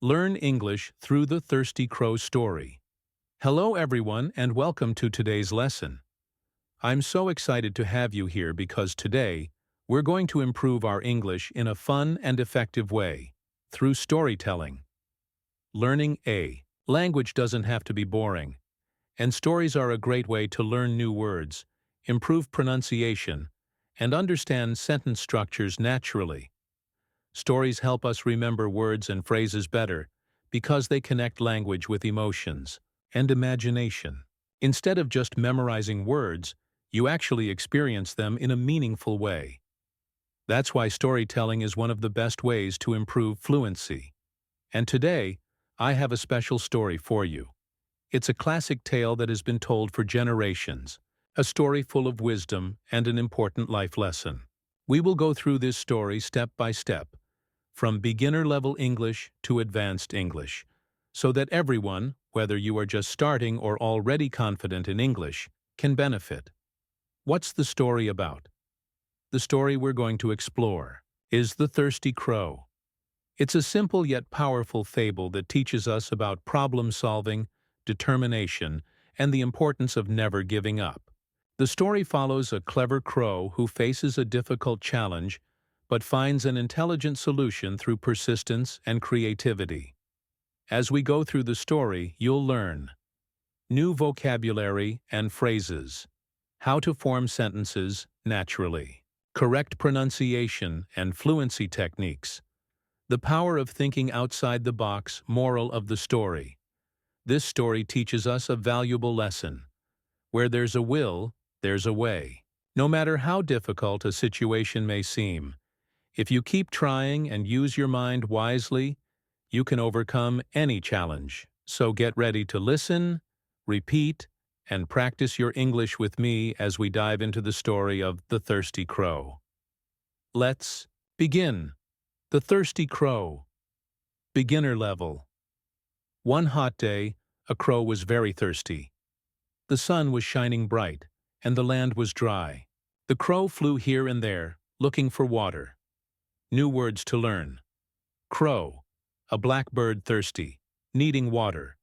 Learn English through the Thirsty Crow story. Hello everyone and welcome to today's lesson. I'm so excited to have you here because today, we're going to improve our English in a fun and effective way, through storytelling. Learning A. Language doesn't have to be boring, and stories are a great way to learn new words, improve pronunciation, and understand sentence structures naturally. Stories help us remember words and phrases better because they connect language with emotions and imagination. Instead of just memorizing words, you actually experience them in a meaningful way. That's why storytelling is one of the best ways to improve fluency. And today, I have a special story for you. It's a classic tale that has been told for generations, a story full of wisdom and an important life lesson. We will go through this story step by step, from beginner-level English to advanced English, so that everyone, whether you are just starting or already confident in English, can benefit. What's the story about? The story we're going to explore is The Thirsty Crow. It's a simple yet powerful fable that teaches us about problem-solving, determination, and the importance of never giving up. The story follows a clever crow who faces a difficult challenge but finds an intelligent solution through persistence and creativity. As we go through the story, you'll learn new vocabulary and phrases, how to form sentences naturally, correct pronunciation and fluency techniques, the power of thinking outside the box. Moral of the story. This story teaches us a valuable lesson. Where there's a will, there's a way. No matter how difficult a situation may seem, if you keep trying and use your mind wisely, you can overcome any challenge. So get ready to listen, repeat, and practice your English with me as we dive into the story of The Thirsty Crow. Let's begin. The Thirsty Crow. Beginner level. One hot day, a crow was very thirsty. The sun was shining bright, and the land was dry. The crow flew here and there, looking for water. New words to learn. Crow, a black bird thirsty, needing water.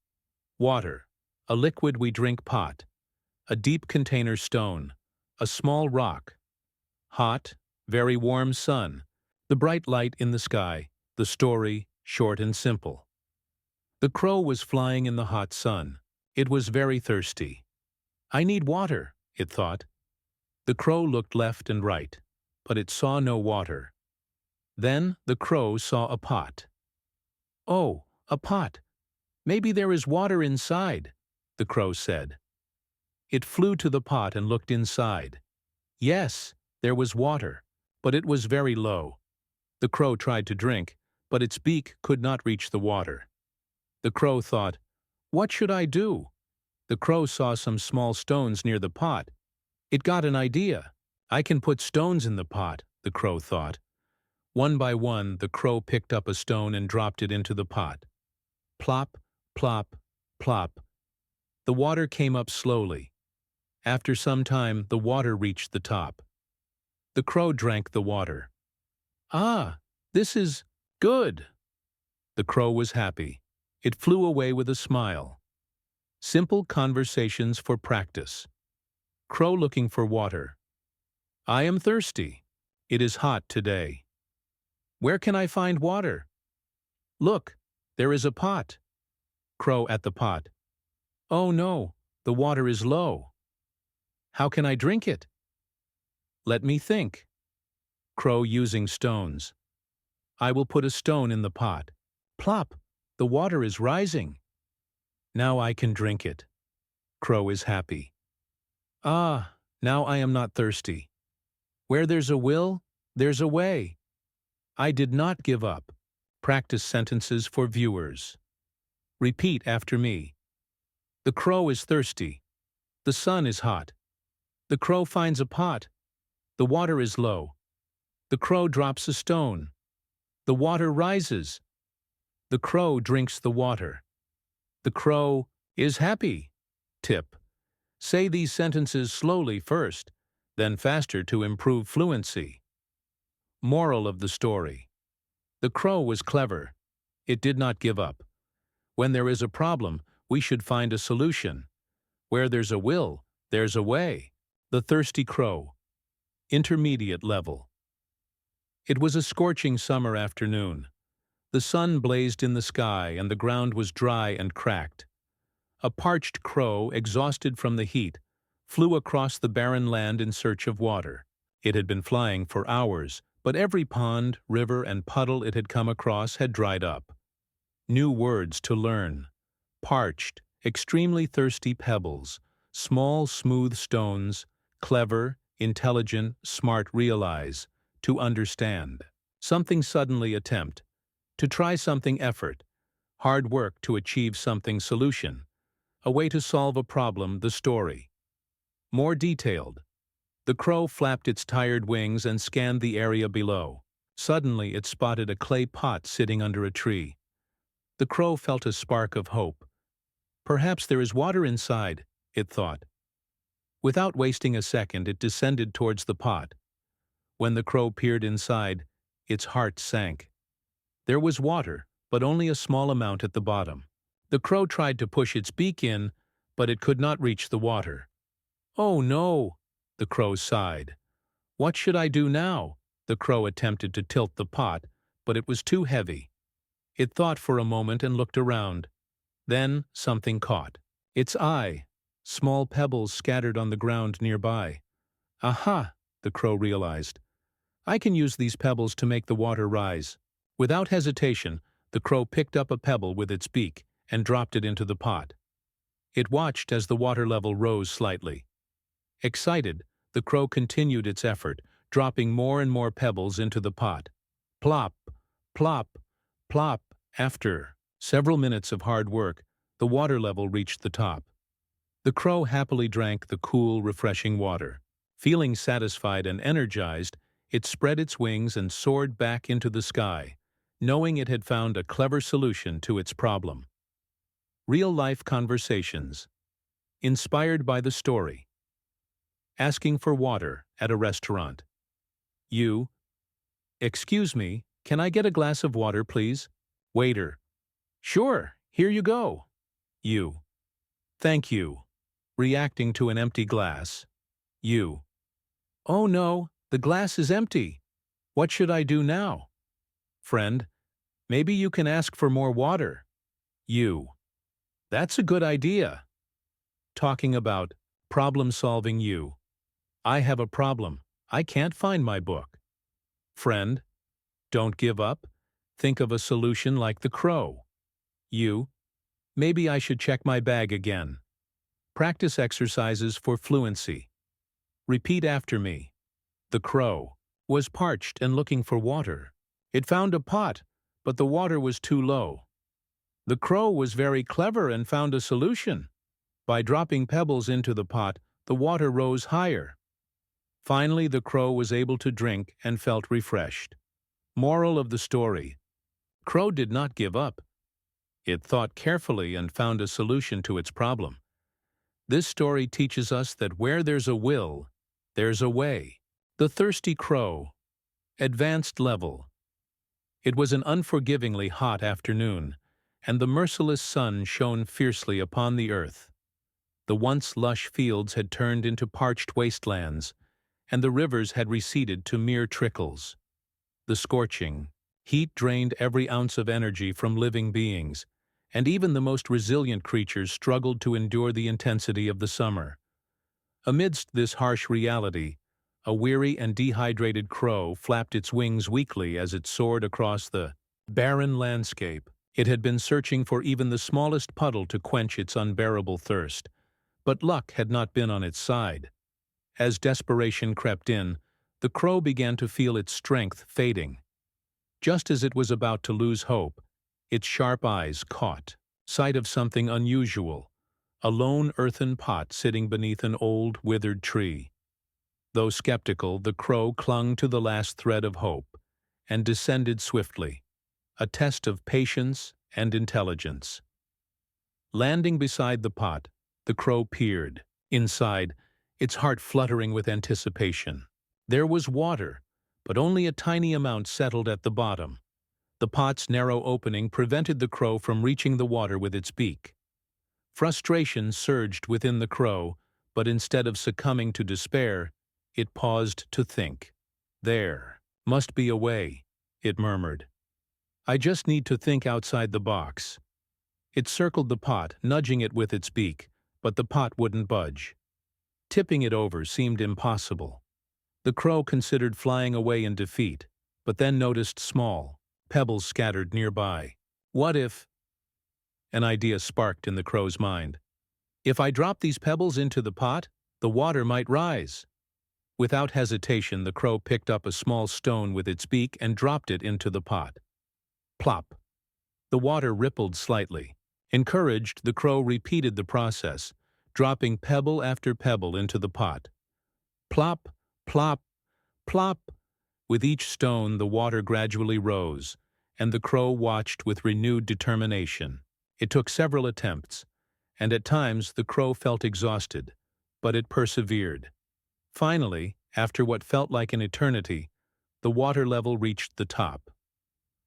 Water, a liquid we drink pot. A deep container stone, a small rock. Hot, very warm sun, the bright light in the sky, the story, short and simple. The crow was flying in the hot sun. It was very thirsty. I need water, it thought. The crow looked left and right, but it saw no water. Then the crow saw a pot. Oh, a pot. Maybe there is water inside, the crow said. It flew to the pot and looked inside. Yes, there was water, but it was very low. The crow tried to drink, but its beak could not reach the water. The crow thought, "What should I do?" The crow saw some small stones near the pot. It got an idea. I can put stones in the pot, the crow thought. One by one, the crow picked up a stone and dropped it into the pot. Plop, plop, plop. The water came up slowly. After some time, the water reached the top. The crow drank the water. Ah, this is good. The crow was happy. It flew away with a smile. Simple conversations for practice. Crow looking for water. I am thirsty. It is hot today. Where can I find water? Look, there is a pot. Crow at the pot. Oh no, the water is low. How can I drink it? Let me think. Crow using stones. I will put a stone in the pot. Plop, the water is rising. Now I can drink it. Crow is happy. Ah, now I am not thirsty. Where there's a will, there's a way. I did not give up. Practice sentences for viewers. Repeat after me. The crow is thirsty. The sun is hot. The crow finds a pot. The water is low. The crow drops a stone. The water rises. The crow drinks the water. The crow is happy. Tip. Say these sentences slowly first, then faster to improve fluency. Moral of the story. The crow was clever. It did not give up. When there is a problem, we should find a solution. Where there's a will, there's a way. The Thirsty Crow. Intermediate level. It was a scorching summer afternoon. The sun blazed in the sky and the ground was dry and cracked. A parched crow, exhausted from the heat, flew across the barren land in search of water. It had been flying for hours, but every pond, river, and puddle it had come across had dried up. New words to learn. Parched, extremely thirsty pebbles, small, smooth stones, clever, intelligent, smart realize, to understand. Something suddenly attempt. To try something effort. Hard work to achieve something solution. A way to solve a problem, the story. More detailed. The crow flapped its tired wings and scanned the area below. Suddenly it spotted a clay pot sitting under a tree. The crow felt a spark of hope. Perhaps there is water inside, it thought. Without wasting a second, it descended towards the pot. When the crow peered inside, its heart sank. There was water, but only a small amount at the bottom. The crow tried to push its beak in, but it could not reach the water. "Oh no!" the crow sighed. "What should I do now?" The crow attempted to tilt the pot, but it was too heavy. It thought for a moment and looked around. Then something caught its eye, small pebbles scattered on the ground nearby. "Aha!" the crow realized. "I can use these pebbles to make the water rise." Without hesitation, the crow picked up a pebble with its beak and dropped it into the pot. It watched as the water level rose slightly. Excited, the crow continued its effort, dropping more and more pebbles into the pot. Plop, plop, plop. After several minutes of hard work, the water level reached the top. The crow happily drank the cool, refreshing water. Feeling satisfied and energized, it spread its wings and soared back into the sky, knowing it had found a clever solution to its problem. Real-life conversations. Inspired by the story. Asking for water at a restaurant. You. "Excuse me, can I get a glass of water, please?" Waiter. "Sure, here you go." You. "Thank you." Reacting to an empty glass. You. "Oh no, the glass is empty. What should I do now?" Friend. "Maybe you can ask for more water." You. "That's a good idea." Talking about problem-solving. You. "I have a problem. I can't find my book." Friend. "Don't give up. Think of a solution like the crow." You. "Maybe I should check my bag again." Practice exercises for fluency. Repeat after me. The crow was parched and looking for water. It found a pot, but the water was too low. The crow was very clever and found a solution. By dropping pebbles into the pot, the water rose higher. Finally, the crow was able to drink and felt refreshed. Moral of the story. Crow did not give up. It thought carefully and found a solution to its problem. This story teaches us that where there's a will, there's a way. The Thirsty Crow. Advanced level. It was an unforgivingly hot afternoon, and the merciless sun shone fiercely upon the earth. The once lush fields had turned into parched wastelands, and the rivers had receded to mere trickles. The scorching heat drained every ounce of energy from living beings, and even the most resilient creatures struggled to endure the intensity of the summer. Amidst this harsh reality, a weary and dehydrated crow flapped its wings weakly as it soared across the barren landscape. It had been searching for even the smallest puddle to quench its unbearable thirst, but luck had not been on its side. As desperation crept in, the crow began to feel its strength fading. Just as it was about to lose hope, its sharp eyes caught sight of something unusual, a lone earthen pot sitting beneath an old, withered tree. Though skeptical, the crow clung to the last thread of hope and descended swiftly, a test of patience and intelligence. Landing beside the pot, the crow peered. Inside, its heart fluttering with anticipation. There was water, but only a tiny amount settled at the bottom. The pot's narrow opening prevented the crow from reaching the water with its beak. Frustration surged within the crow, but instead of succumbing to despair, it paused to think. "There must be a way," it murmured. "I just need to think outside the box." It circled the pot, nudging it with its beak, but the pot wouldn't budge. Tipping it over seemed impossible. The crow considered flying away in defeat, but then noticed small pebbles scattered nearby. What if? An idea sparked in the crow's mind. If I drop these pebbles into the pot, the water might rise. Without hesitation, the crow picked up a small stone with its beak and dropped it into the pot. Plop! The water rippled slightly. Encouraged, the crow repeated the process, dropping pebble after pebble into the pot. Plop, plop, plop! With each stone, the water gradually rose, and the crow watched with renewed determination. It took several attempts, and at times the crow felt exhausted, but it persevered. Finally, after what felt like an eternity, the water level reached the top.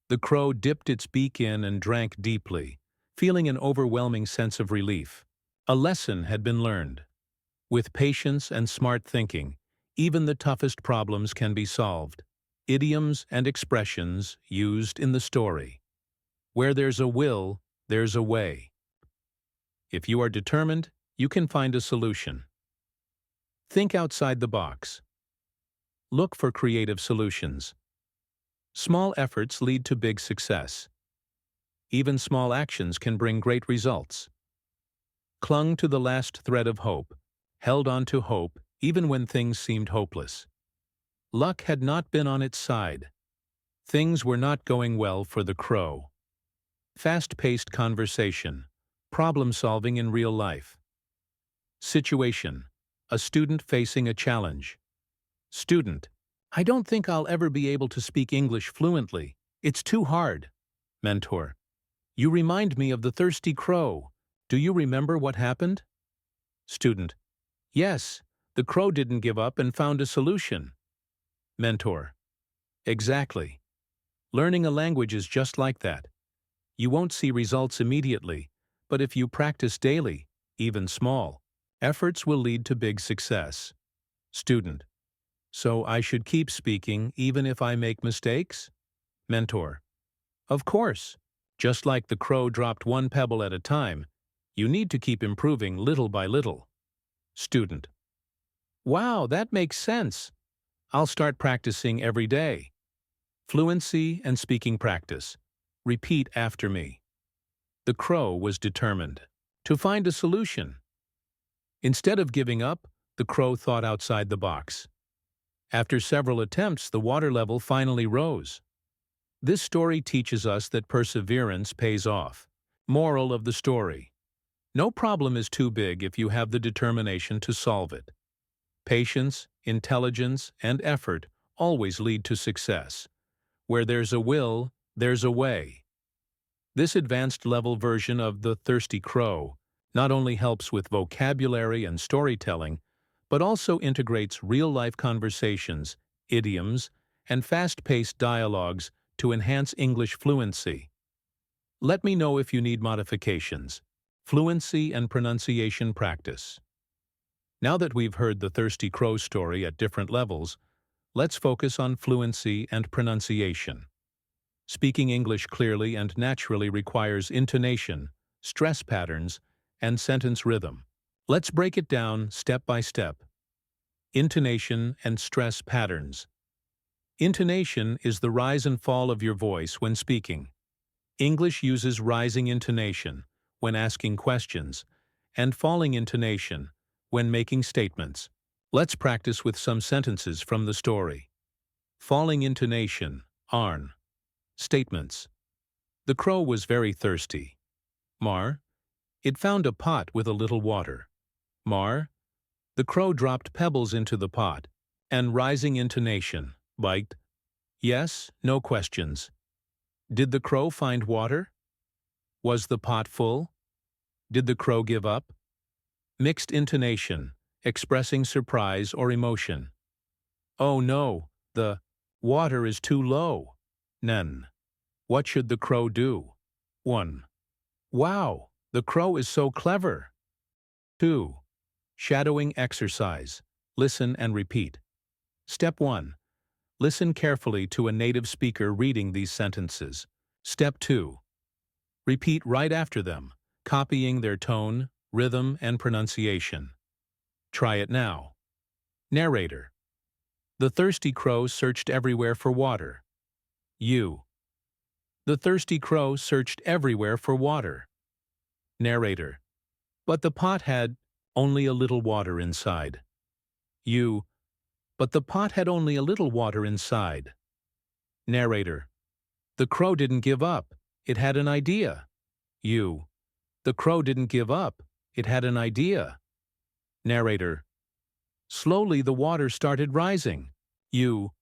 The crow dipped its beak in and drank deeply, feeling an overwhelming sense of relief. A lesson had been learned. With patience and smart thinking, even the toughest problems can be solved. Idioms and expressions used in the story. Where there's a will, there's a way. If you are determined, you can find a solution. Think outside the box. Look for creative solutions. Small efforts lead to big success. Even small actions can bring great results. Clung to the last thread of hope, held on to hope even when things seemed hopeless. Luck had not been on its side. Things were not going well for the crow. Fast-paced conversation, problem-solving in real life. Situation: a student facing a challenge. Student: I don't think I'll ever be able to speak English fluently. It's too hard. Mentor: You remind me of the thirsty crow. Do you remember what happened? Student: Yes, the crow didn't give up and found a solution. Mentor: Exactly. Learning a language is just like that. You won't see results immediately, but if you practice daily, even small, efforts will lead to big success. Student: So I should keep speaking even if I make mistakes? Mentor: Of course. Just like the crow dropped one pebble at a time, you need to keep improving little by little. Student: Wow, that makes sense. I'll start practicing every day. Fluency and speaking practice. Repeat after me. The crow was determined to find a solution. Instead of giving up, the crow thought outside the box. After several attempts, the water level finally rose. This story teaches us that perseverance pays off. Moral of the story: no problem is too big if you have the determination to solve it. Patience, intelligence, and effort always lead to success. Where there's a will, there's a way. This advanced level version of The Thirsty Crow not only helps with vocabulary and storytelling, but also integrates real-life conversations, idioms, and fast-paced dialogues to enhance English fluency. Let me know if you need modifications. Fluency and pronunciation practice. Now that we've heard the Thirsty Crow story at different levels, let's focus on fluency and pronunciation. Speaking English clearly and naturally requires intonation, stress patterns, and sentence rhythm. Let's break it down step by step. Intonation and stress patterns. Intonation is the rise and fall of your voice when speaking. English uses rising intonation when asking questions and falling intonation when making statements. Let's practice with some sentences from the story. Falling intonation, arn. Statements. The crow was very thirsty. Mar. It found a pot with a little water. Mar. The crow dropped pebbles into the pot. And rising intonation, bite. Yes, no questions. Did the crow find water? Was the pot full? Did the crow give up? Mixed intonation, expressing surprise or emotion. Oh no, the water is too low. None. What should the crow do? 1. Wow, the crow is so clever. 2. Shadowing exercise. Listen and repeat. Step 1. Listen carefully to a native speaker reading these sentences. Step 2. Repeat right after them, copying their tone, rhythm, and pronunciation. Try it now. Narrator. The thirsty crow searched everywhere for water. You. The thirsty crow searched everywhere for water. Narrator. But the pot had only a little water inside. You. But the pot had only a little water inside. Narrator. The crow didn't give up. It had an idea. You. The crow didn't give up. It had an idea. Narrator. Slowly the water started rising. You.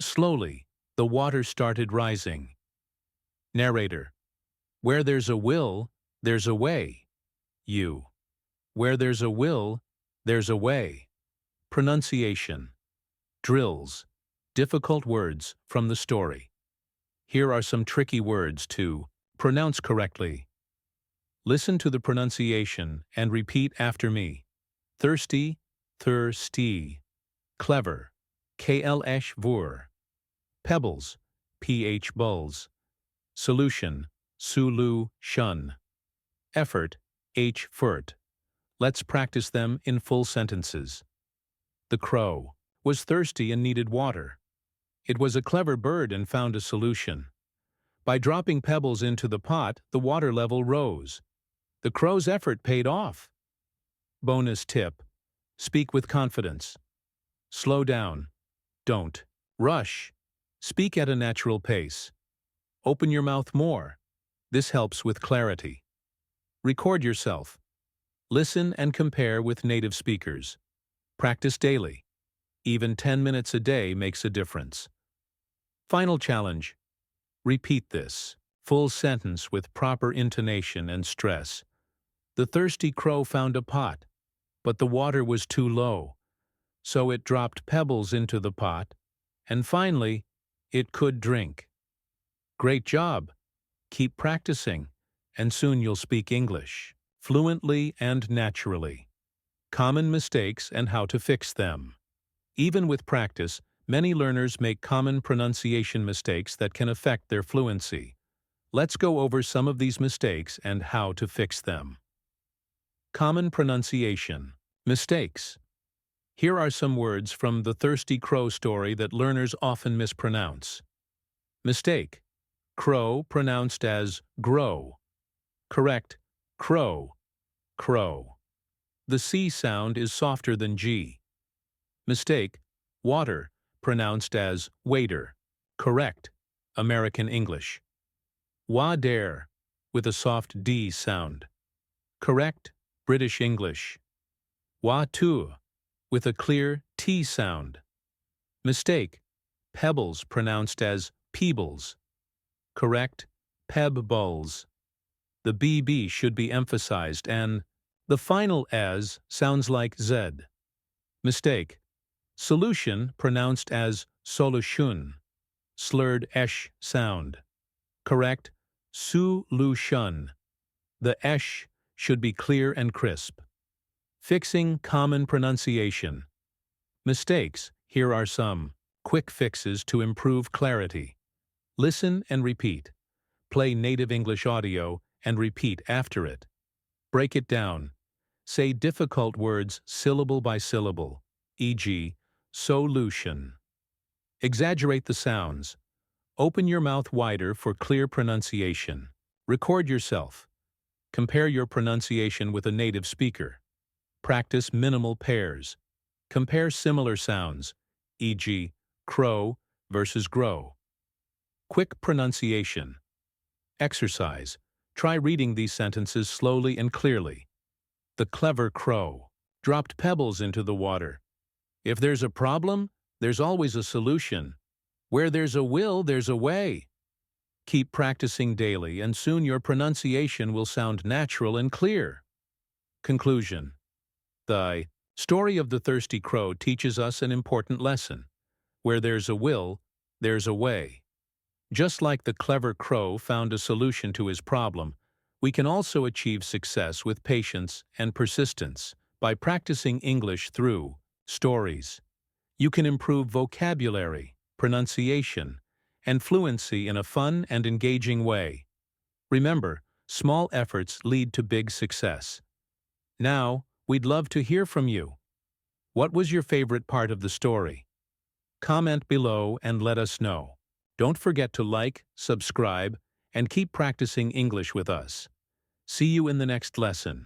Slowly the water started rising. Narrator. Where there's a will, there's a way. You. Where there's a will, there's a way. Pronunciation. Drills. Difficult words from the story. Here are some tricky words to pronounce correctly. Listen to the pronunciation and repeat after me. Thirsty, thirsty. Clever, klsh vur. Pebbles, ph bulls. Solution, sulu shun. Effort, h furt. Let's practice them in full sentences. The crow was thirsty and needed water. It was a clever bird and found a solution. By dropping pebbles into the pot, the water level rose. The crow's effort paid off. Bonus tip: speak with confidence. Slow down. Don't rush. Speak at a natural pace. Open your mouth more. This helps with clarity. Record yourself. Listen and compare with native speakers. Practice daily. Even 10 minutes a day makes a difference. Final challenge. Repeat this full sentence with proper intonation and stress. The thirsty crow found a pot, but the water was too low, so it dropped pebbles into the pot, and finally, it could drink. Great job! Keep practicing, and soon you'll speak English fluently and naturally. Common mistakes and how to fix them. Even with practice, many learners make common pronunciation mistakes that can affect their fluency. Let's go over some of these mistakes and how to fix them. Common pronunciation mistakes. Here are some words from the Thirsty Crow story that learners often mispronounce. Mistake. Crow pronounced as grow. Correct. Crow. Crow. The C sound is softer than G. Mistake. Water pronounced as waiter. Correct. American English. Water with a soft D sound. Correct. British English. Water with a clear T sound. Mistake. Pebbles pronounced as peebles. Correct. Pebbles. The BB should be emphasized and the final as sounds like Z. Mistake. Solution pronounced as solution. Slurred esh sound. Correct. Solution. The esh should be clear and crisp. Fixing common pronunciation. Mistakes. Here are some quick fixes to improve clarity. Listen and repeat. Play native English audio and repeat after it. Break it down. Say difficult words syllable by syllable, e.g., solution. Exaggerate the sounds. Open your mouth wider for clear pronunciation. Record yourself. Compare your pronunciation with a native speaker. Practice minimal pairs. Compare similar sounds, e.g., crow versus grow. Quick pronunciation. Exercise. Try reading these sentences slowly and clearly. The clever crow dropped pebbles into the water. If there's a problem, there's always a solution. Where there's a will, there's a way. Keep practicing daily, and soon your pronunciation will sound natural and clear. Conclusion. The story of the thirsty crow teaches us an important lesson. Where there's a will, there's a way. Just like the clever crow found a solution to his problem, we can also achieve success with patience and persistence by practicing English through stories. You can improve vocabulary, pronunciation, and fluency in a fun and engaging way. Remember, small efforts lead to big success. Now, we'd love to hear from you. What was your favorite part of the story? Comment below and let us know. Don't forget to like, subscribe, and keep practicing English with us. See you in the next lesson.